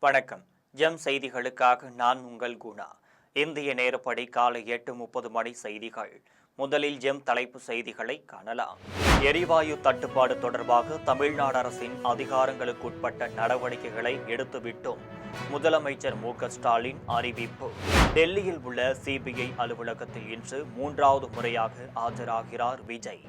வணக்கம். ஜெம் செய்திகளுக்காக நான் உங்கள் குணா. இந்திய நேரப்படி காலை 8:30 மணி செய்திகள். முதலில் ஜெம் தலைப்பு செய்திகளை காணலாம். எரிவாயு தட்டுப்பாடு தொடர்பாக தமிழ்நாடு அரசின் அதிகாரங்களுக்குட்பட்ட நடவடிக்கைகளை எடுத்துவிட்டோம். முதலமைச்சர் மு.க.ஸ்டாலின் அறிவிப்பு. டெல்லியில் உள்ள சிபிஐ அலுவலகத்தில் இன்று 3வது முறையாக ஆஜராகிறார் விஜய்.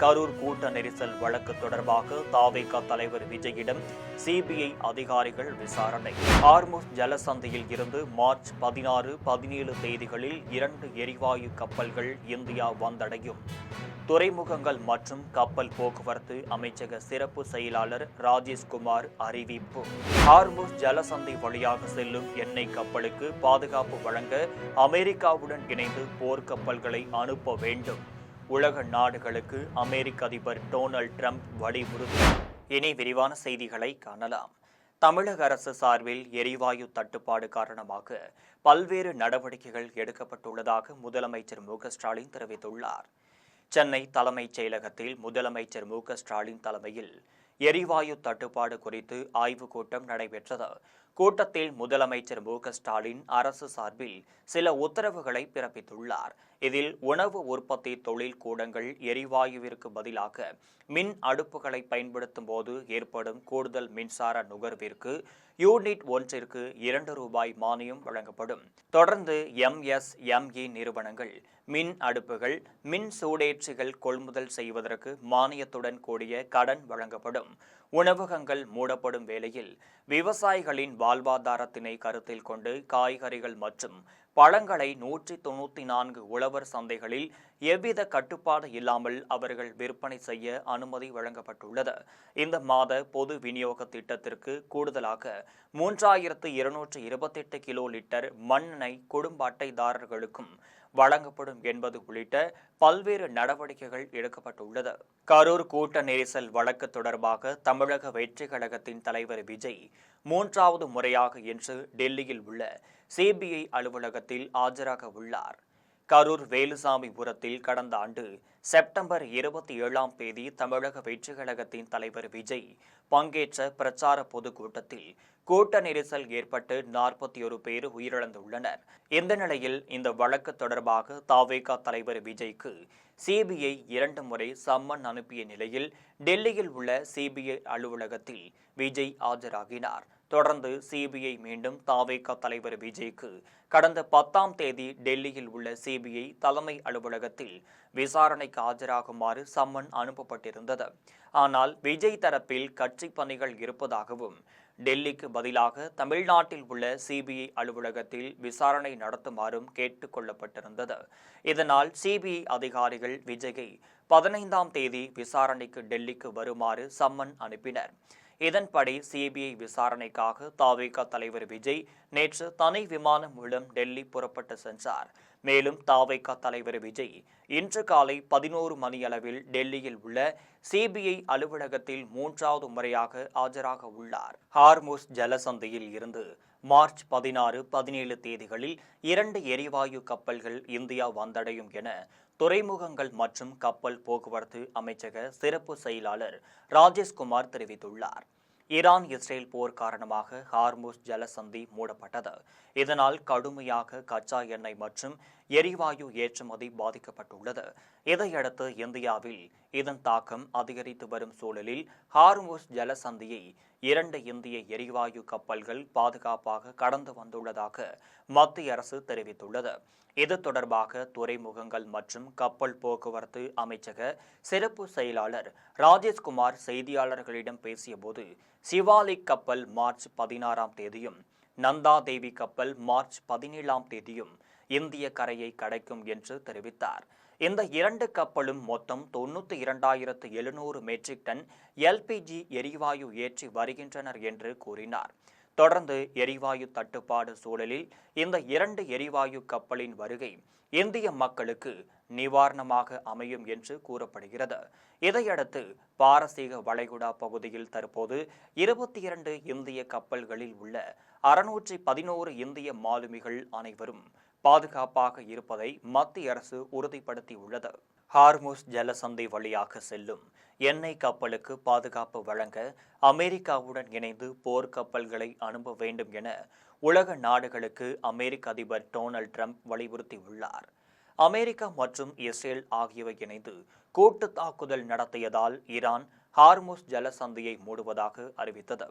கரூர் கூட்ட நெரிசல் வழக்கு தொடர்பாக தவேக தலைவர் விஜயிடம் சிபிஐ அதிகாரிகள் விசாரணை. ஹார்முஸ் ஜலசந்தியில் இருந்து மார்ச் 16, 17 தேதிகளில் 2 எரிவாயு கப்பல்கள் இந்தியா வந்தடையும். துறைமுகங்கள் மற்றும் கப்பல் போக்குவரத்து அமைச்சக சிறப்பு செயலாளர் ராஜேஷ்குமார் அறிவிப்பு. ஹார்முஸ் ஜலசந்தி வழியாக செல்லும் எண்ணெய் கப்பலுக்கு பாதுகாப்பு வழங்க அமெரிக்காவுடன் இணைந்து போர்க்கப்பல்களை அனுப்ப வேண்டும். உலக நாடுகளுக்கு அமெரிக்க அதிபர் டொனால்ட் ட்ரம்ப் வலியுறுத்தல். இனி விரிவான செய்திகளை காணலாம். தமிழக அரசு சார்பில் எரிவாயு தட்டுப்பாடு காரணமாக பல்வேறு நடவடிக்கைகள் எடுக்கப்பட்டுள்ளதாக முதலமைச்சர் மு.க.ஸ்டாலின் தெரிவித்துள்ளார். சென்னை தலைமைச் செயலகத்தில் முதலமைச்சர் மு.க.ஸ்டாலின் தலைமையில் எரிவாயு தட்டுப்பாடு குறித்து ஆய்வுக் கூட்டம் நடைபெற்றது. கூட்டத்தில் முதலமைச்சர் மு.க.ஸ்டாலின் அரசு சார்பில் சில உத்தரவுகளை பிறப்பித்துள்ளார். இதில் உணவு உற்பத்தி தொழில் கூடங்கள் எரிவாயுவிற்கு பதிலாக மின் அடுப்புகளை பயன்படுத்தும் போது ஏற்படும் கூடுதல் மின்சார நுகர்விற்கு யூனிட் ஒன்றிற்கு ₹2 மானியம் வழங்கப்படும். தொடர்ந்து MSME நிறுவனங்கள் மின் அடுப்புகள், மின் சூடேற்றிகள் கொள்முதல் செய்வதற்கு மானியத்துடன் கூடிய கடன் வழங்கப்படும். உணவகங்கள் மூடப்படும் வேளையில் விவசாயிகளின் வாழ்வாதாரத்தினை கருத்தில் கொண்டு காய்கறிகள் மற்றும் பழங்களை 194 உழவர் சந்தைகளில் எவ்வித கட்டுப்பாடு இல்லாமல் அவர்கள் விற்பனை செய்ய அனுமதி வழங்கப்பட்டுள்ளது. இந்த மாத பொது விநியோக திட்டத்திற்கு கூடுதலாக 3228 கிலோ லிட்டர் மண்ணெண்ணெய் குடும்ப அட்டைதாரர்களுக்கும் வழங்கப்படும் என்பது உள்ளிட்ட பல்வேறு நடவடிக்கைகள் எடுக்கப்பட்டுள்ளது. கரூர் கூட்ட நெரிசல் வழக்கு தொடர்பாக தமிழக வெற்றிக் கழகத்தின் தலைவர் விஜய் 3வது முறையாக இன்று டெல்லியில் உள்ள சிபிஐ அலுவலகத்தில் ஆஜராக உள்ளார். கரூர் வேலுசாமிபுரத்தில் கடந்த ஆண்டு செப்டம்பர் 27ஆம் தேதி தமிழக வெற்றிக் கழகத்தின் தலைவர் விஜய் பங்கேற்ற பிரச்சார பொதுக்கூட்டத்தில் கூட்ட நெரிசல் ஏற்பட்டு 41 பேர் உயிரிழந்துள்ளனர். இந்த நிலையில் இந்த வழக்கு தொடர்பாக தவேக தலைவர் விஜய்க்கு சிபிஐ 2 முறை சம்மன் அனுப்பிய நிலையில் டெல்லியில் உள்ள சிபிஐ அலுவலகத்தில் விஜய் ஆஜராகினார். தொடர்ந்து சிபிஐ மீண்டும் தவேக தலைவர் விஜய்க்கு கடந்த 10ஆம் தேதி டெல்லியில் உள்ள சிபிஐ தலைமை அலுவலகத்தில் விசாரணைக்கு ஆஜராகுமாறு சம்மன் அனுப்பப்பட்டிருந்தது. ஆனால் விஜய் தரப்பில் கட்சி பணிகள் இருப்பதாகவும் டெல்லிக்கு பதிலாக தமிழ்நாட்டில் உள்ள சிபிஐ அலுவலகத்தில் விசாரணை நடத்துமாறும் கேட்டுக் கொள்ளப்பட்டிருந்தது. இதனால் சிபிஐ அதிகாரிகள் விஜயை 15ஆம் தேதி விசாரணைக்கு டெல்லிக்கு வருமாறு சம்மன் அனுப்பினர். இதன்படி சிபிஐ விசாரணைக்காக தவேக தலைவர் விஜய் நேற்று தனி விமானம் மூலம் டெல்லி புறப்பட்டு சென்றார். மேலும் தவேக தலைவர் விஜய் இன்று காலை 11 மணியளவில் டெல்லியில் உள்ள சிபிஐ அலுவலகத்தில் 3வது முறையாக ஆஜராக உள்ளார். ஹார்முஸ் ஜலசந்தியில் இருந்து மார்ச் 16, 17 தேதிகளில் 2 எரிவாயு கப்பல்கள் இந்தியா வந்தடையும் என துறைமுகங்கள் மற்றும் கப்பல் போக்குவரத்து அமைச்சக சிறப்பு செயலாளர் ராஜேஷ்குமார் தெரிவித்துள்ளார். ஈரான் இஸ்ரேல் போர் காரணமாக ஹார்முஸ் ஜலசந்தி மூடப்பட்டது. இதனால் கடுமையாக கச்சா எண்ணெய் மற்றும் எரிவாயு ஏற்றுமதி பாதிக்கப்பட்டுள்ளது. இதையடுத்து இந்தியாவில் இதன் தாக்கம் அதிகரித்து வரும் சூழலில் ஹார்முஸ் ஜலசந்தியை 2 இந்திய எரிவாயு கப்பல்கள் பாதுகாப்பாக கடந்து வந்துள்ளதாக மத்திய அரசு தெரிவித்துள்ளது. இது தொடர்பாக துறைமுகங்கள் மற்றும் கப்பல் போக்குவரத்து அமைச்சக சிறப்பு செயலாளர் ராஜேஷ்குமார் செய்தியாளர்களிடம் பேசியபோது சிவாலிக் கப்பல் மார்ச் 16ஆம் தேதியும் நந்தா தேவி கப்பல் மார்ச் 17ஆம் தேதியும் இந்திய கரையை கடக்கும் என்று தெரிவித்தார். இந்த 2 கப்பலும் மொத்தம் 92,700 மெட்ரிக் டன் LPG எரிவாயு ஏற்றி வருகின்றனர் என்று கூறினார். தொடர்ந்து எரிவாயு தட்டுப்பாடு சூழலில் இந்த 2 எரிவாயு கப்பலின் வருகை இந்திய மக்களுக்கு நிவாரணமாக அமையும் என்று கூறப்படுகிறது. இதையடுத்து பாரசீக வளைகுடா பகுதியில் தற்போது 22 இந்திய கப்பல்களில் உள்ள 611 இந்திய மாலுமிகள் அனைவரும் பாதுகாப்பாக இருப்பதை மத்திய அரசு உறுதிப்படுத்தியுள்ளது. ஹார்முஸ் ஜலசந்தி வழியாக செல்லும் எண்ணெய் கப்பலுக்கு பாதுகாப்பு வழங்க அமெரிக்காவுடன் இணைந்து போர்க்கப்பல்களை அனுப்ப வேண்டும் என உலக நாடுகளுக்கு அமெரிக்க அதிபர் டொனால்ட் ட்ரம்ப் வலியுறுத்தியுள்ளார். அமெரிக்கா மற்றும் இஸ்ரேல் ஆகியவை இணைந்து கூட்டு தாக்குதல் நடத்தியதால் ஈரான் ஹார்முஸ் ஜலசந்தியை மூடுவதாக அறிவித்தது.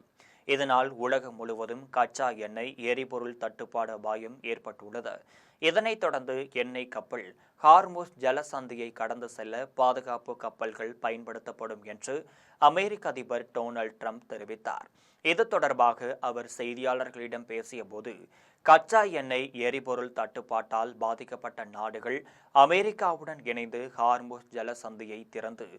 இதனால் உலகம் முழுவதும் கச்சா எண்ணெய் எரிபொருள் தட்டுப்பாடு அபாயம் ஏற்பட்டுள்ளது. இதனைத் தொடர்ந்து எண்ணெய் கப்பல் ஹார்முஸ் ஜலசந்தியை கடந்து செல்ல பாதுகாப்பு கப்பல்கள் பயன்படுத்தப்படும் என்று அமெரிக்க அதிபர் டொனால்ட் ட்ரம்ப் தெரிவித்தார். இது தொடர்பாக அவர் செய்தியாளர்களிடம் பேசியபோது, கச்சா எண்ணெய் எரிபொருள் தட்டுப்பாட்டால் பாதிக்கப்பட்ட நாடுகள் அமெரிக்காவுடன் இணைந்து ஹார்முஸ் ஜலசந்தியை திறந்து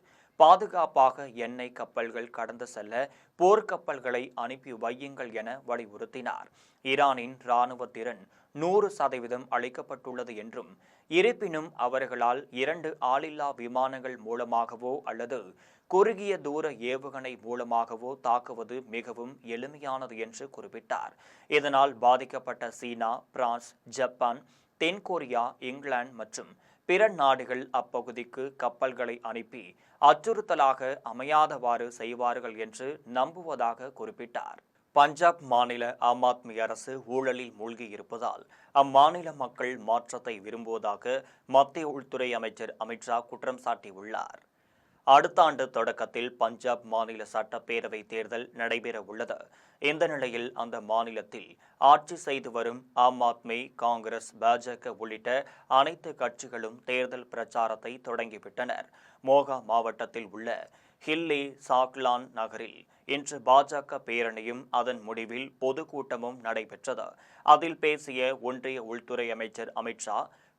பாதுகாப்பாக எண்ணெய் கப்பல்கள் கடந்து செல்ல போர்க்கப்பல்களை அனுப்பி வையுங்கள் என வலியுறுத்தினார். ஈரானின் இராணுவ திறன் 100% அளிக்கப்பட்டுள்ளது என்றும், இருப்பினும் அவர்களால் 2 ஆளில்லா விமானங்கள் மூலமாகவோ அல்லது குறுகிய தூர ஏவுகணை மூலமாகவோ தாக்குவது மிகவும் எளிமையானது என்று குறிப்பிட்டார். இதனால் பாதிக்கப்பட்ட சீனா, பிரான்ஸ், ஜப்பான், தென்கொரியா, இங்கிலாந்து மற்றும் பிற நாடுகள் அப்பகுதிக்கு கப்பல்களை அனுப்பி அச்சுறுத்தலாக அமையாதவாறு செய்வார்கள் என்று நம்புவதாக குறிப்பிட்டார். பஞ்சாப் மாநில ஆம் ஆத்மி அரசு ஊழலில் மூழ்கியிருப்பதால் அம்மாநில மக்கள் மாற்றத்தை விரும்புவதாக மத்திய உள்துறை அமைச்சர் அமித்ஷா குற்றம் சாட்டியுள்ளார். அடுத்த ஆண்டு தொடக்கத்தில் பஞ்சாப் மாநில சட்டப்பேரவை தேர்தல் நடைபெற உள்ளது. இந்த நிலையில் அந்த மாநிலத்தில் ஆட்சி செய்து வரும் ஆம் ஆத்மி, காங்கிரஸ், பாஜக உள்ளிட்ட அனைத்து கட்சிகளும் தேர்தல் பிரச்சாரத்தை தொடங்கிவிட்டனர். மோகா மாவட்டத்தில் உள்ள ஹில்லி சாக்லான் நகரில் இன்று பாஜக பேரணியும் அதன் முடிவில் பொதுக்கூட்டமும் நடைபெற்றது. அதில் பேசிய ஒன்றிய உள்துறை அமைச்சர் அமித்ஷா,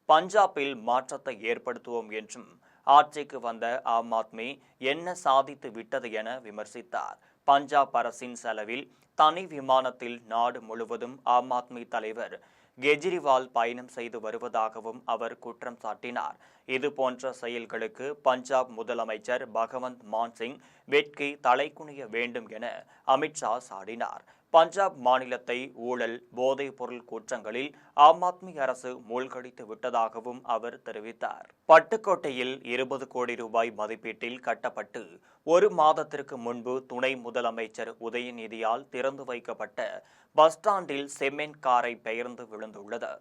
பஞ்சாபில் மாற்றத்தை ஏற்படுத்துவோம் என்றும், ஆட்சிக்கு வந்த ஆம் ஆத்மி என்ன சாதித்து விட்டது என விமர்சித்தார். பஞ்சாப் அரசின் செலவில் தனி விமானத்தில் நாடு முழுவதும் ஆம் ஆத்மி தலைவர் கெஜ்ரிவால் பயணம் செய்து வருவதாகவும் அவர் குற்றம் சாட்டினார். இதுபோன்ற செயல்களுக்கு பஞ்சாப் முதலமைச்சர் பகவந்த் மான் சிங் வெட்கி தலைகுனிய வேண்டும் என அமித்ஷா சாடினார். பஞ்சாப் மாநிலத்தை ஊழல், போதைப் பொருள் குற்றங்களில் ஆம் ஆத்மி அரசு மூழ்கடித்து விட்டதாகவும் அவர் தெரிவித்தார். பட்டுக்கோட்டையில் 20 கோடி ரூபாய் மதிப்பீட்டில் கட்டப்பட்டு 1 மாதத்திற்கு முன்பு துணை முதலமைச்சர் உதயநிதியால் திறந்து வைக்கப்பட்ட பஸ் ஸ்டாண்டில் செம்மண் காரை பெயர்ந்து விழுந்துள்ளது.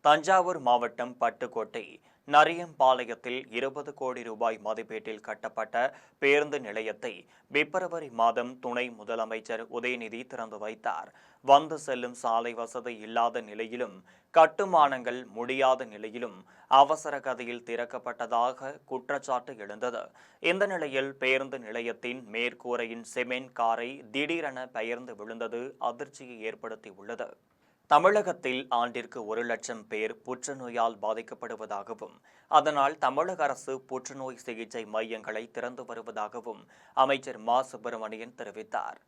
தஞ்சாவூர் மாவட்டம் பட்டுக்கோட்டை நரியம்பாளையத்தில் 20 கோடி ரூபாய் மதிப்பீட்டில் கட்டப்பட்ட பேருந்து நிலையத்தை பிப்ரவரி மாதம் துணை முதலமைச்சர் உதயநிதி திறந்து வைத்தார். வந்து செல்லும் சாலை வசதி இல்லாத நிலையிலும், கட்டுமானங்கள் முடியாத நிலையிலும் அவசர கதியில் திறக்கப்பட்டதாக குற்றச்சாட்டு எழுந்தது. இந்த நிலையில் பேருந்து நிலையத்தின் மேற்கூரையின் செமெண்ட் காரை திடீரென பெயர்ந்து விழுந்தது அதிர்ச்சியை ஏற்படுத்தியுள்ளது. தமிழகத்தில் ஆண்டிற்கு 1 லட்சம் பேர் புற்றுநோயால் பாதிக்கப்படுவதாகவும், அதனால் தமிழக அரசு புற்றுநோய் சிகிச்சை மையங்களை திறந்து வருவதாகவும் அமைச்சர் மா. சுப்பிரமணியன் தெரிவித்தார்.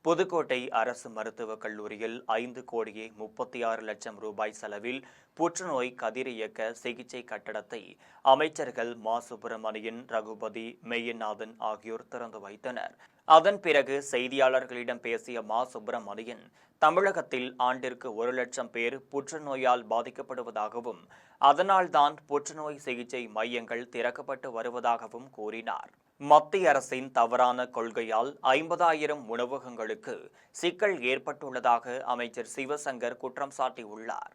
புதுக்கோட்டை அரசு மருத்துவக் கல்லூரியில் 5 கோடியே 36 லட்சம் ரூபாய் செலவில் புற்றுநோய் கதிரியக்க சிகிச்சை கட்டடத்தை அமைச்சர்கள் மா. சுப்பிரமணியன், ரகுபதி, மெய்யநாதன் ஆகியோர் திறந்து வைத்தனர். அதன் பிறகு செய்தியாளர்களிடம் பேசிய மா. சுப்பிரமணியன், தமிழகத்தில் ஆண்டிற்கு 1 லட்சம் பேர் புற்றுநோயால் பாதிக்கப்படுவதாகவும், அதனால்தான் புற்றுநோய் சிகிச்சை மையங்கள் திறக்கப்பட்டு வருவதாகவும் கூறினார். மத்திய அரசின் தவறான கொள்கையால் 50,000 உணவகங்களுக்கு சிக்கல் ஏற்பட்டுள்ளதாக அமைச்சர் சிவசங்கர் குற்றம் சாட்டியுள்ளார்.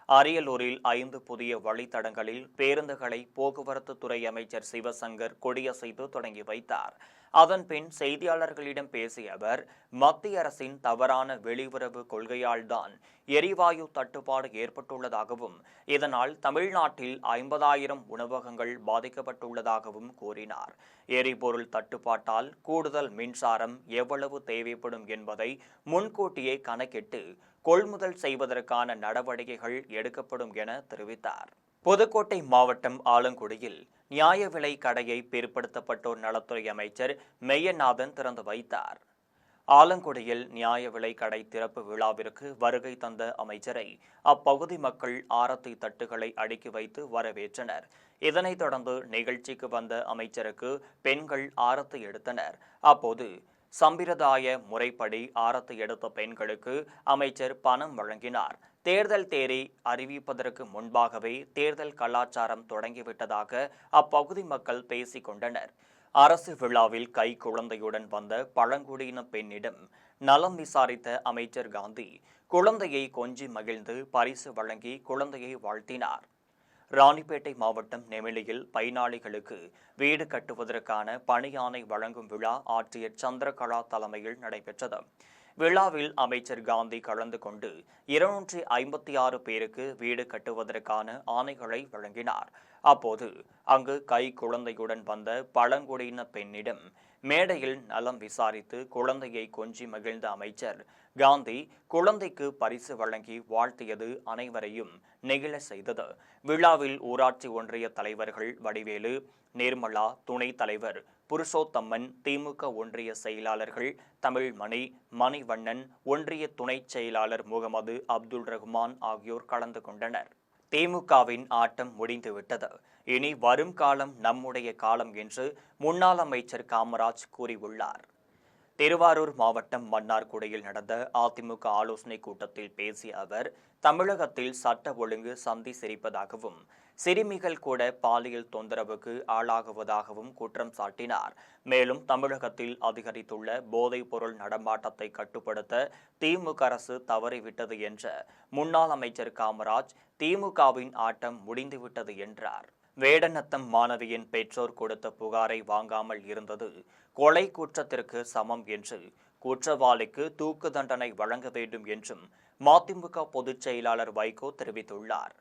அரியலூரில் 5 புதிய வழித்தடங்களில் பேருந்துகளை போக்குவரத்து துறை அமைச்சர் சிவசங்கர் கொடியசைத்து தொடங்கி வைத்தார். அதன்பின் செய்தியாளர்களிடம் பேசிய அவர், மத்திய அரசின் தவறான வெளியுறவு கொள்கையால்தான் எரிவாயு தட்டுப்பாடு ஏற்பட்டுள்ளதாகவும், இதனால் தமிழ்நாட்டில் 50,000 உணவகங்கள் பாதிக்கப்பட்டுள்ளதாகவும் கூறினார். எரிபொருள் தட்டுப்பாட்டால் கூடுதல் மின்சாரம் எவ்வளவு தேவைப்படும் என்பதை முன்கூட்டியே கணக்கிட்டு கொள்முதல் செய்வதற்கான நடவடிக்கைகள் எடுக்கப்படும் என தெரிவித்தார். புதுக்கோட்டை மாவட்டம் ஆலங்குடியில் நியாய விலை கடையை பிற்படுத்தப்பட்டோர் நலத்துறை அமைச்சர் மெய்யநாதன் திறந்து வைத்தார். ஆலங்குடியில் நியாய விலை கடை திறப்பு விழாவிற்கு வருகை தந்த அமைச்சரை அப்பகுதி மக்கள் ஆரத்தி தட்டுகளை அடுக்கி வைத்து வரவேற்றனர். இதனைத் தொடர்ந்து நிகழ்ச்சிக்கு வந்த அமைச்சருக்கு பெண்கள் ஆரத்தி எடுத்தனர். அப்போது சம்பிரதாய முறைப்படி ஆரத்தி எடுத்த பெண்களுக்கு அமைச்சர் பணம் வழங்கினார். தேர்தல் தேதி அறிவிப்பதற்கு முன்பாகவே தேர்தல் கலாச்சாரம் தொடங்கிவிட்டதாக அப்பகுதி மக்கள் பேசிக் கொண்டனர். அரசு விழாவில் கை குழந்தையுடன் வந்த பழங்குடியின பெண்ணிடம் நலம் விசாரித்த அமைச்சர் காந்தி குழந்தையை கொஞ்சி மகிழ்ந்து பரிசு வழங்கி குழந்தையை வாழ்த்தினார். ராணிப்பேட்டை மாவட்டம் நெமிலியில் பயனாளிகளுக்கு வீடு கட்டுவதற்கான பணியாணை வழங்கும் விழா ஆட்சியர் சந்திரகலா தலைமையில் நடைபெற்றது. விழாவில் அமைச்சர் காந்தி கலந்து கொண்டு 256 பேருக்கு வீடு கட்டுவதற்கான ஆணைகளை வழங்கினார். அப்போது அங்கு கை குழந்தையுடன் வந்த பழங்குடியின பெண்ணிடம் மேடையில் நலம் விசாரித்து குழந்தையை கொஞ்சி மகிழ்ந்த அமைச்சர் காந்தி குழந்தைக்கு பரிசு வழங்கி வாழ்த்தியது அனைவரையும் நெகிழ செய்தது. விழாவில் ஊராட்சி ஒன்றிய தலைவர்கள் வடிவேலு, நிர்மலா, துணைத் தலைவர் புருஷோத்தம்மன், திமுக ஒன்றிய செயலாளர்கள் தமிழ்மணி, மணிவண்ணன், ஒன்றிய துணைச் செயலாளர் முகமது அப்துல் ரஹ்மான் ஆகியோர் கலந்து கொண்டனர். திமுகவின் ஆட்டம் முடிந்துவிட்டது, இனி வரும் காலம் நம்முடைய காலம் என்று முன்னாள் அமைச்சர் காமராஜ் கூறியுள்ளார். திருவாரூர் மாவட்டம் மன்னார்குடியில் நடந்த அதிமுக ஆலோசனைக் கூட்டத்தில் பேசிய அவர், தமிழகத்தில் சட்ட ஒழுங்கு சந்தி சிரிப்பதாகவும் சிறுமிகள் கூட பாலியல் தொந்தரவுக்கு ஆளாகுவதாகவும் குற்றம் சாட்டினார். மேலும் தமிழகத்தில் அதிகரித்துள்ள போதைப் பொருள் நடமாட்டத்தை கட்டுப்படுத்த திமுக அரசு தவறிவிட்டது என்ற முன்னாள் அமைச்சர் காமராஜ், திமுகவின் ஆட்டம் முடிந்துவிட்டது என்றார். வேடநத்தம் மாணவியின் பெற்றோர் கொடுத்த புகாரை வாங்காமல் இருந்தது கொலை குற்றத்திற்கு சமம் என்று குற்றவாளிக்கு தூக்கு தண்டனை வழங்க வேண்டும் என்றும் மதிமுக பொதுச் செயலாளர் வைகோ தெரிவித்துள்ளார்.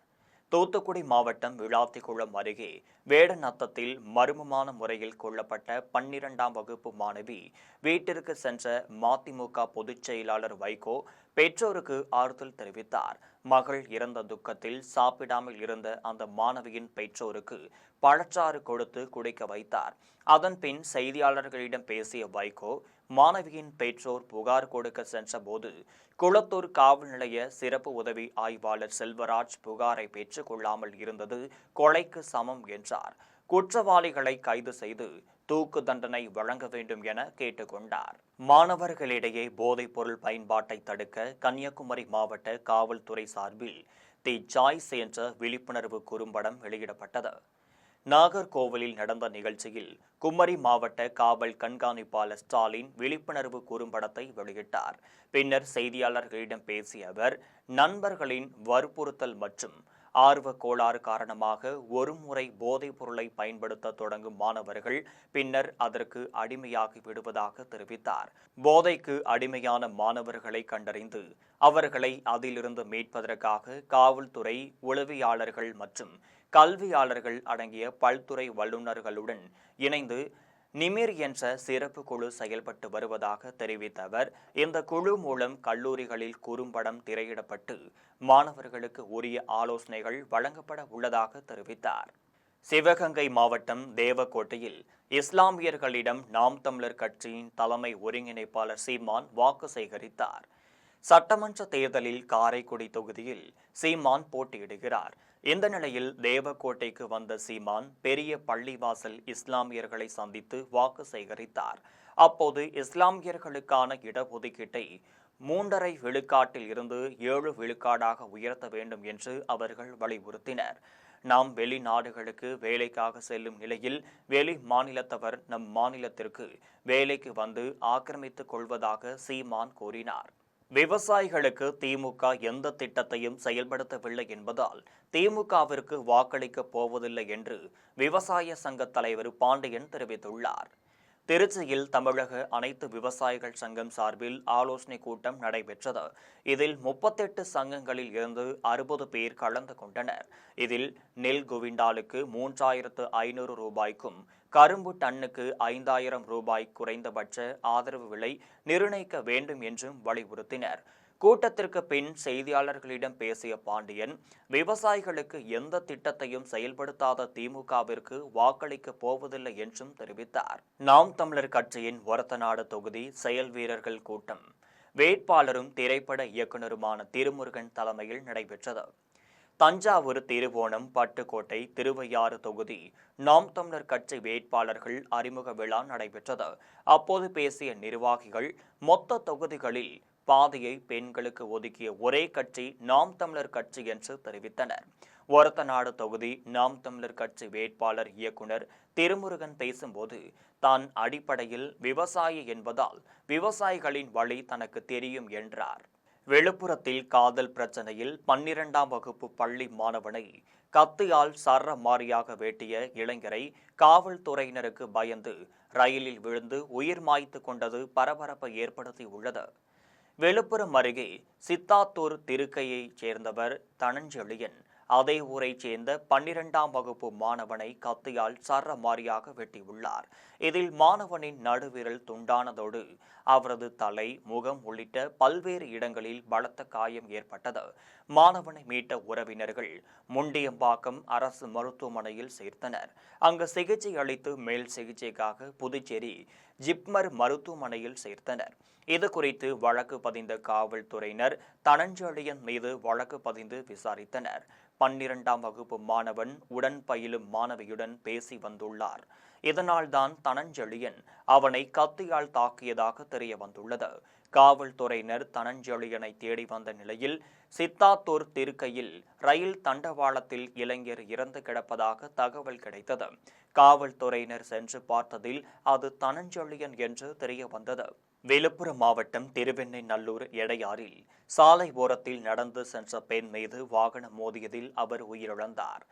தூத்துக்குடி மாவட்டம் விளாத்திக்குளம் அருகே வேடநத்தத்தில் மர்மமான முறையில் கொல்லப்பட்ட 12ஆம் வகுப்பு மாணவி வீட்டிற்கு சென்ற மதிமுக பொதுச் செயலாளர் வைகோ பெற்றோருக்கு ஆறுதல் தெரிவித்தார். மகள் இறந்த துக்கத்தில் சாப்பிடாமல் இருந்த அந்த மாணவியின் பெற்றோருக்கு பழச்சாறு கொடுத்து குடிக்க வைத்தார். அதன்பின் செய்தியாளர்களிடம் பேசிய வைகோ, மாணவியின் பெற்றோர் புகார் கொடுக்க சென்றபோது குளத்தூர் காவல் நிலைய சிறப்பு உதவி ஆய்வாளர் செல்வராஜ் புகாரை பெற்றுக் கொள்ளாமல் இருந்தது கொலைக்கு சமம் என்றார். குற்றவாளிகளை கைது செய்து தூக்கு தண்டனை வழங்க வேண்டும் என கேட்டுக்கொண்டார். மாணவர்களிடையே போதைப் பொருள் பயன்பாட்டை தடுக்க கன்னியாகுமரி மாவட்ட காவல்துறை சார்பில் தி சாய்ஸ் என்ற விழிப்புணர்வு குறும்படம் வெளியிடப்பட்டது. நாகர்கோவிலில் நடந்த நிகழ்ச்சியில் குமரி மாவட்ட காவல் கண்காணிப்பாளர் ஸ்டாலின் விழிப்புணர்வு குறும்படத்தை வெளியிட்டார். பின்னர் செய்தியாளர்களிடம் பேசிய அவர், நண்பர்களின் வற்புறுத்தல் மற்றும் ஆர்வ கோளாறு காரணமாக ஒருமுறை போதைப் பொருளை பயன்படுத்த தொடங்கும் மாணவர்கள் பின்னர் அதற்கு அடிமையாகி விடுவதாக தெரிவித்தார். போதைக்கு அடிமையான மாணவர்களை கண்டறிந்து அவர்களை அதிலிருந்து மீட்பதற்காக காவல்துறை, உளவியாளர்கள் மற்றும் கல்வியாளர்கள் அடங்கிய பல்துறை வல்லுநர்களுடன் இணைந்து நிமிர் என்ற சிறப்பு குழு செயல்பட்டு வருவதாக தெரிவித்த அவர், இந்த குழு மூலம் கல்லூரிகளில் குறும்படம் திரையிடப்பட்டு மாணவர்களுக்கு உரிய ஆலோசனைகள் வழங்கப்பட உள்ளதாக தெரிவித்தார். சிவகங்கை மாவட்டம் தேவக்கோட்டையில் இஸ்லாமியர்களிடம் நாம் தமிழர் கட்சியின் தலைமை ஒருங்கிணைப்பாளர் சீமான் வாக்கு சேகரித்தார். சட்டமன்ற தேர்தலில் காரைக்குடி தொகுதியில் சீமான் போட்டியிடுகிறார். இந்த நிலையில் தேவக்கோட்டைக்கு வந்த சீமான் பெரிய பள்ளிவாசல் இஸ்லாமியர்களை சந்தித்து வாக்கு சேகரித்தார். அப்போது இஸ்லாமியர்களுக்கான இடஒதுக்கீட்டை 3.5 விழுக்காட்டில் இருந்து 7 விழுக்காடாக உயர்த்த வேண்டும் என்று அவர்கள் வலியுறுத்தினர். நாம் வெளிநாடுகளுக்கு வேலைக்காக செல்லும் நிலையில் வெளி மாநிலத்தவர் நம் மாநிலத்திற்கு வேலைக்கு வந்து ஆக்கிரமித்துக் கொள்வதாக சீமான் கூறினார். விவசாயிகளுக்கு திமுக எந்த திட்டத்தையும் செயல்படுத்தவில்லை என்பதால் திமுகவிற்கு வாக்களிக்கப் போவதில்லை என்று விவசாய சங்க தலைவர் பாண்டியன் தெரிவித்துள்ளார். திருச்சியில் தமிழக அனைத்து விவசாயிகள் சங்கம் சார்பில் ஆலோசனை கூட்டம் நடைபெற்றது. இதில் 38 சங்கங்களில் இருந்து 60 பேர் கலந்து கொண்டனர். இதில் நெல் குவிண்டாலுக்கு 3500 ரூபாய்க்கும் கரும்பு டன்னுக்கு 5000 ரூபாய் குறைந்தபட்ச ஆதரவு விலை நிர்ணயிக்க வேண்டும் என்றும் வலியுறுத்தினர். கூட்டத்திற்கு பின் செய்தியாளர்களிடம் பேசிய பாண்டியன், விவசாயிகளுக்கு எந்த திட்டத்தையும் செயல்படுத்தாத திமுகவிற்கு வாக்களிக்கப் போவதில்லை என்றும் தெரிவித்தார். நாம் தமிழர் கட்சியின் ஒரத்தநாடு தொகுதி செயல் வீரர்கள் கூட்டம் வேட்பாளரும் திரைப்பட இயக்குநருமான திருமுருகன் தலைமையில் நடைபெற்றது. தஞ்சாவூர், திருவோணம், பட்டுக்கோட்டை, திருவையாறு தொகுதி நாம் தமிழர் கட்சி வேட்பாளர்கள் அறிமுக விழா நடைபெற்றது. அப்போது பேசிய நிர்வாகிகள், மொத்த தொகுதிகளில் பாதையை பெண்களுக்கு ஒதுக்கிய ஒரே கட்சி நாம் தமிழர் கட்சி என்று தெரிவித்தனர். ஒரத்தநாடு தொகுதி நாம் தமிழர் கட்சி வேட்பாளர் இயக்குனர் திருமுருகன் பேசும்போது, தான் அடிப்படையில் விவசாயி என்பதால் விவசாயிகளின் வழி தனக்கு தெரியும் என்றார். விழுப்புரத்தில் காதல் பிரச்சனையில் 12ஆம் வகுப்பு பள்ளி மாணவனை கத்தியால் சரமாரியாக வெட்டிய இளைஞரை காவல்துறையினருக்கு பயந்து ரயிலில் விழுந்து உயிர் மாய்த்து கொண்டது பரபரப்பை ஏற்படுத்தியுள்ளது. விழுப்புரம் அருகே சித்தாத்தூர் திருக்கையைச் சேர்ந்தவர் தனஞ்செழியன் அதே ஊரைச் சேர்ந்த 12ஆம் வகுப்பு மாணவனை கத்தியால் சரமாரியாக வெட்டியுள்ளார். இதில் மாணவனின் நடுவிரல் துண்டானதோடு அவரது தலை, முகம் உள்ளிட்ட பல்வேறு இடங்களில் பலத்த காயம் ஏற்பட்டது. மாணவனை மீட்ட உறவினர்கள் முண்டியம்பாக்கம் அரசு மருத்துவமனையில் சேர்த்தனர். அங்கு சிகிச்சை அளித்து மேல் சிகிச்சைக்காக புதுச்சேரி ஜிப்மர் மருத்துவமனையில் சேர்த்தனர். இது குறித்து வழக்கு பதிந்த காவல்துறையினர் தனஞ்செழியன் மீது வழக்கு பதிந்து விசாரித்தனர். 12ஆம் வகுப்பு மாணவன் உடன் பயிலும் மாணவியுடன் பேசி வந்துள்ளார். இதனால்தான் தனஞ்செழியன் அவனை கத்தியால் தாக்கியதாக தெரிய வந்துள்ளது. காவல்துறையினர் தனஞ்செழியனை தேடி வந்த நிலையில் சித்தாத்தூர் திருக்கையில் ரயில் தண்டவாளத்தில் இளைஞர் இறந்து கிடப்பதாக தகவல் கிடைத்தது. காவல்துறையினர் சென்று பார்த்ததில் அது தனஞ்செழியன் என்று தெரிய வந்தது. விழுப்புரம் மாவட்டம் திருவெண்ணெய்நல்லூர் எடையாறில் சாலை ஓரத்தில் நடந்து சென்ற பெண் மீது வாகனம் மோதியதில் அவர் உயிரிழந்தார்.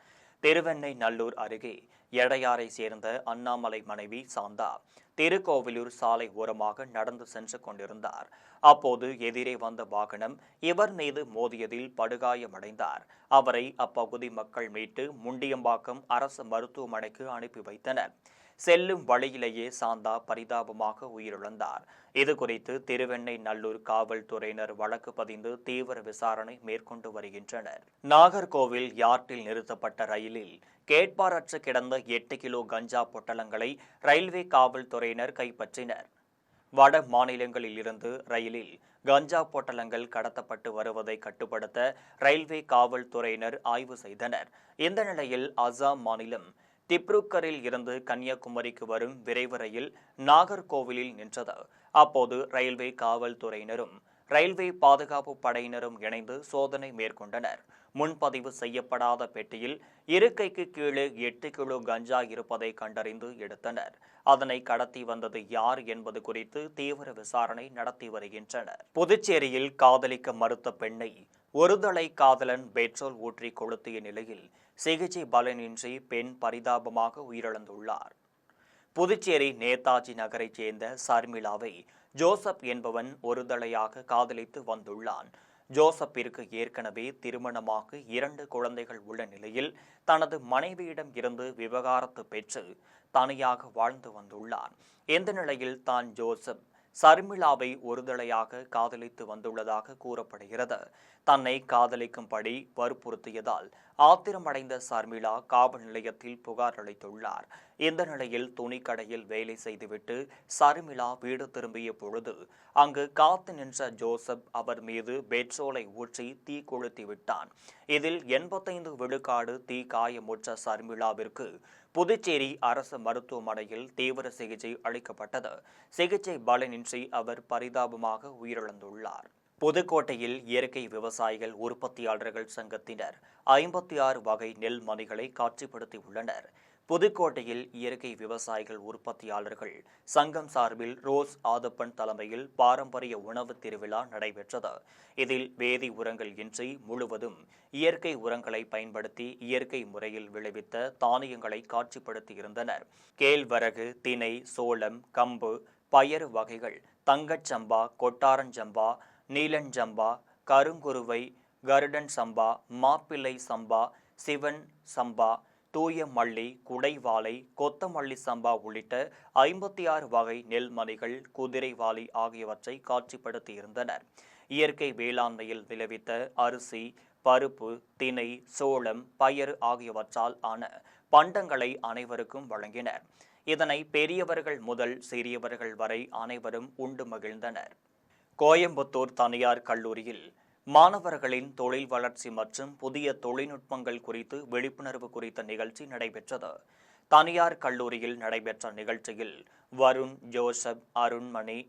திருவெண்ணெய்நல்லூர் அருகே எடையாரை சேர்ந்த அண்ணாமலை மனைவி சாந்தா திருக்கோவிலூர் சாலை ஓரமாக நடந்து சென்று கொண்டிருந்தார். அப்போது எதிரே வந்த வாகனம் இவர் மீது மோதியதில் படுகாயமடைந்தார். அவரை அப்பகுதி மக்கள் மீட்டு முண்டியம்பாக்கம் அரசு மருத்துவமனைக்கு அனுப்பி வைத்தனர். செல்லும் வழியிலேயே சாந்தா பரிதாபமாக உயிரிழந்தார். இதுகுறித்து திருவெண்ணெய்நல்லூர் காவல்துறையினர் வழக்கு பதிந்து தீவிர விசாரணை மேற்கொண்டு வருகின்றனர். நாகர்கோவில் யார்டில் நிறுத்தப்பட்ட ரயிலில் கேட்பாரற்று கிடந்த 8 கிலோ கஞ்சா பொட்டலங்களை ரயில்வே காவல்துறையினர் கைப்பற்றினர். வட மாநிலங்களில் இருந்து ரயிலில் கஞ்சா பொட்டலங்கள் கடத்தப்பட்டு வருவதை கட்டுப்படுத்த ரயில்வே காவல்துறையினர் ஆய்வு செய்தனர். இந்த நிலையில் அசாம் மாநிலம் திப்ருக்கரில் இருந்து கன்னியாகுமரிக்கு வரும் விரைவு ரயில் நாகர்கோவிலில் நின்றது. அப்போது ரயில்வே காவல்துறையினரும் ரயில்வே பாதுகாப்பு படையினரும் இணைந்து சோதனை மேற்கொண்டனர். முன்பதிவு செய்யப்படாத பெட்டியில் இருக்கைக்கு கீழே 8 கிலோ கஞ்சா இருப்பதை கண்டறிந்து எடுத்தனர். அதனை கடத்தி வந்தது யார் என்பது குறித்து தீவிர விசாரணை நடத்தி வருகின்றனர். புதுச்சேரியில் காதலிக்க மறுத்த பெண்ணை ஒருதலை காதலன் பெட்ரோல் ஊற்றி கொளுத்திய நிலையில் சிகிச்சை பலனின்றி பெண் பரிதாபமாக உயிரிழந்துள்ளார். புதுச்சேரி நேதாஜி நகரைச் சேர்ந்த சர்மிளாவை ஜோசப் என்பவன் ஒருதலையாக காதலித்து வந்துள்ளான். ஜோசப்பிற்கு ஏற்கனவே திருமணமாக 2 குழந்தைகள் உள்ள நிலையில் தனது மனைவியிடம் இருந்து விவாகரத்து பெற்று தனியாக வாழ்ந்து வந்துள்ளான். இந்த நிலையில் தான் ஜோசப் சர்மிளாவை ஒருதலையாக காதலித்து வந்துள்ளதாக கூறப்படுகிறது. தன்னை காதலிக்கும்படி வற்புறுத்தியதால் ஆத்திரமடைந்த சர்மிளா காவல் நிலையத்தில் புகார் அளித்துள்ளார். இந்த நிலையில் துணிக்கடையில் வேலை செய்துவிட்டு சர்மிளா வீடு திரும்பிய பொழுது அங்கு காத்து நின்ற ஜோசப் அவர் மீது பெட்ரோலை ஊற்றி தீ கொளுத்தி விட்டான். இதில் 85 விழுக்காடு தீ காயமுற்ற சர்மிளாவிற்கு புதுச்சேரி அரசு மருத்துவமனையில் தீவிர சிகிச்சை அளிக்கப்பட்டது. சிகிச்சை பலனின்றி அவர் பரிதாபமாக உயிரிழந்துள்ளார். புதுக்கோட்டையில் இயற்கை விவசாயிகள் உற்பத்தியாளர்கள் சங்கத்தினர் 56 வகை நெல் மணிகளை காட்சிப்படுத்தியுள்ளனர். புதுக்கோட்டையில் இயற்கை விவசாயிகள் உற்பத்தியாளர்கள் சங்கம் சார்பில் ரோஸ் ஆதப்பன் தலைமையில் பாரம்பரிய உணவு திருவிழா நடைபெற்றது. இதில் வேதி உரங்கள் இன்றி முழுவதும் இயற்கை உரங்களை பயன்படுத்தி இயற்கை முறையில் விளைவித்த தானியங்களை காட்சிப்படுத்தியிருந்தனர். கேழ்வரகு, திணை, சோளம், கம்பு, பயறு வகைகள், தங்கச்சம்பா, கொட்டாரஞ்சம்பா, நீலஞ்சம்பா, கருங்குருவை, கருடன் சம்பா, மாப்பிள்ளை சம்பா, சிவன் சம்பா, தூய மல்லி, குடைவாலை, கொத்தமல்லி சம்பா உள்ளிட்ட 56 வகை நெல் மணிகள், குதிரைவாலி ஆகியவற்றை காட்சிப்படுத்தியிருந்தனர். இயற்கை வேளாண்மையில் விளைவித்த அரிசி, பருப்பு, திணை, சோளம், பயறு ஆகியவற்றால் ஆன பண்டங்களை அனைவருக்கும் வழங்கினர். இதனை பெரியவர்கள் முதல் சிறியவர்கள் வரை அனைவரும் உண்டு மகிழ்ந்தனர். கோயம்புத்தூர் தனியார் கல்லூரியில் மாணவர்களின் தொழில் வளர்ச்சி மற்றும் புதிய தொழில்நுட்பங்கள் குறித்து விழிப்புணர்வு குறித்த நிகழ்ச்சி நடைபெற்றது. தனியார் கல்லூரியில் நடைபெற்ற நிகழ்ச்சியில் வருண், ஜோசப், அருண்மணி,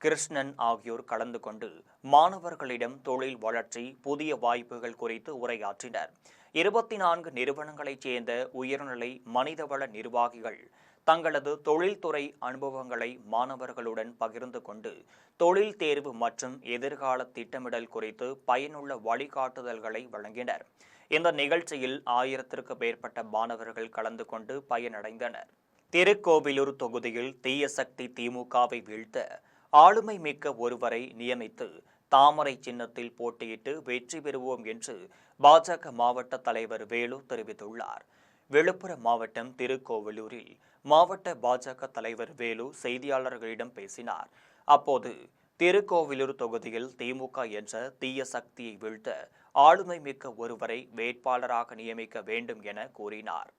கிருஷ்ணன் ஆகியோர் கலந்து கொண்டு மாணவர்களிடம் தொழில் வளர்ச்சி, புதிய வாய்ப்புகள் குறித்து உரையாற்றினர். 24 நிறுவனங்களைச் சேர்ந்த உயர்நிலை மனிதவள நிர்வாகிகள் தங்களது தொழில்துறை அனுபவங்களை மாணவர்களுடன் பகிர்ந்து கொண்டு தொழில் தேர்வு மற்றும் எதிர்கால திட்டமிடல் குறித்து பயனுள்ள வழிகாட்டுதல்களை வழங்கினர். இந்த நிகழ்ச்சியில் 1000க்கும் மேற்பட்ட மாணவர்கள் கலந்து கொண்டு பயனடைந்தனர். திருக்கோவிலூர் தொகுதியில் தீய சக்தி திமுகவை வீழ்த்த ஆளுமை மிக்க ஒருவரை நியமித்து தாமரை சின்னத்தில் போட்டியிட்டு வெற்றி பெறுவோம் என்று பாஜக மாவட்ட தலைவர் வேலு தெரிவித்துள்ளார். விழுப்புரம் மாவட்டம் திருக்கோவிலூரில் மாவட்ட பாஜக தலைவர் வேலு செய்தியாளர்களிடம் பேசினார். அப்போது திருக்கோவிலூர் தொகுதியில் திமுக என்ற தீய சக்தியை வீழ்த்த ஆளுமை மிக்க ஒருவரை வேட்பாளராக நியமிக்க வேண்டும் என கூறினார்.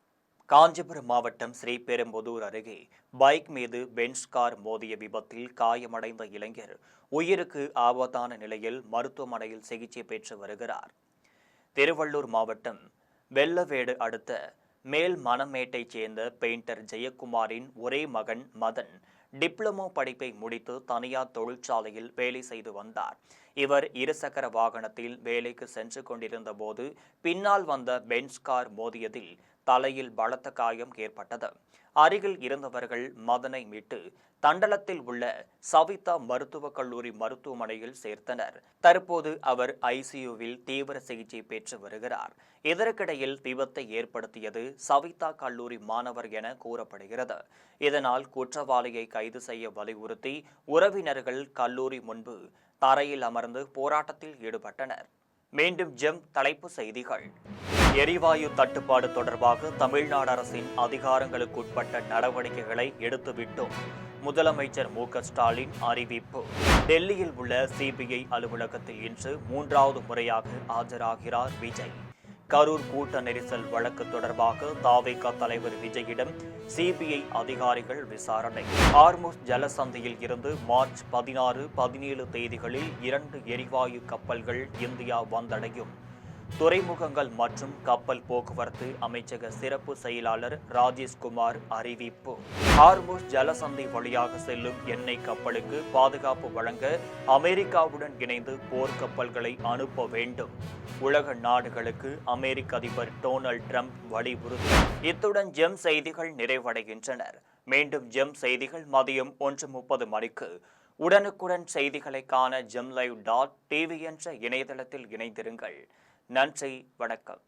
காஞ்சிபுரம் மாவட்டம் ஸ்ரீபெரும்புதூர் அருகே பைக் மீது பென்ஸ் கார் மோதிய விபத்தில் காயமடைந்த இளைஞர் உயிருக்கு ஆபத்தான நிலையில் மருத்துவமனையில் சிகிச்சை பெற்று வருகிறார். திருவள்ளூர் மாவட்டம் வெள்ளவேடு அடுத்த மேல் மணமேட்டைச் சேர்ந்த பெயிண்டர் ஜெயக்குமாரின் ஒரே மகன் மதன் டிப்ளமோ படிப்பை முடித்து தனியார் தொழிற்சாலையில் வேலை செய்து வந்தார். இவர் இருசக்கர வாகனத்தில் வேலைக்கு சென்று கொண்டிருந்த போது பின்னால் வந்த பென்ஸ் கார் மோதியதில் தலையில் பலத்த காயம் ஏற்பட்டது. அருகில் இருந்தவர்கள் மதனை மீட்டு தண்டலத்தில் உள்ள சவிதா மருத்துவக் கல்லூரி மருத்துவமனையில் சேர்த்தனர். தற்போது அவர் ஐசியூவில் தீவிர சிகிச்சை பெற்று வருகிறார். இதற்கிடையில் விபத்தை ஏற்படுத்தியது சவிதா கல்லூரி மாணவர் என கூறப்படுகிறது. இதனால் குற்றவாளியை கைது செய்ய வலியுறுத்தி உறவினர்கள் கல்லூரி முன்பு தரையில் அமர்ந்து போராட்டத்தில் ஈடுபட்டனர். மீண்டும் ஜெம் தலைப்புச் செய்திகள். எரிவாயு தட்டுப்பாடு தொடர்பாக தமிழ்நாடு அரசின் அதிகாரங்களுக்குட்பட்ட நடவடிக்கைகளை எடுத்துவிட்டோம். முதலமைச்சர் மு.க.ஸ்டாலின் அறிவிப்பு. டெல்லியில் உள்ள சிபிஐ அலுவலகத்தில் இன்று 3வது முறையாக ஆஜராகிறார் விஜய். கரூர் கூட்ட நெரிசல் வழக்கு தொடர்பாக தாவேகா தலைவர் விஜயிடம் சிபிஐ அதிகாரிகள் விசாரணை. ஹார்முஸ் ஜலசந்தியில் இருந்து மார்ச் 16, 17 தேதிகளில் 2 எரிவாயு கப்பல்கள் இந்தியா வந்தடையும். துறைமுகங்கள் மற்றும் கப்பல் போக்குவரத்து அமைச்சக சிறப்பு செயலாளர் ராஜேஷ்குமார் அறிவிப்பு. ஹார்முஸ் ஜலசந்தி வழியாக செல்லும் எண்ணெய் கப்பலுக்கு பாதுகாப்பு வழங்க அமெரிக்காவுடன் இணைந்து போர்க்கப்பல்களை அனுப்ப வேண்டும். உலக நாடுகளுக்கு அமெரிக்க அதிபர் டொனால்ட் ட்ரம்ப் வலியுறுத்தல். இத்துடன் ஜெம் செய்திகள் நிறைவடைகின்றன. மீண்டும் ஜெம் செய்திகள் மதியம் 1:30 மணிக்கு. உடனுக்குடன் செய்திகளை காண gemlive.tv என்ற இணையதளத்தில் இணைந்திருங்கள். நன்றி, வணக்கம்.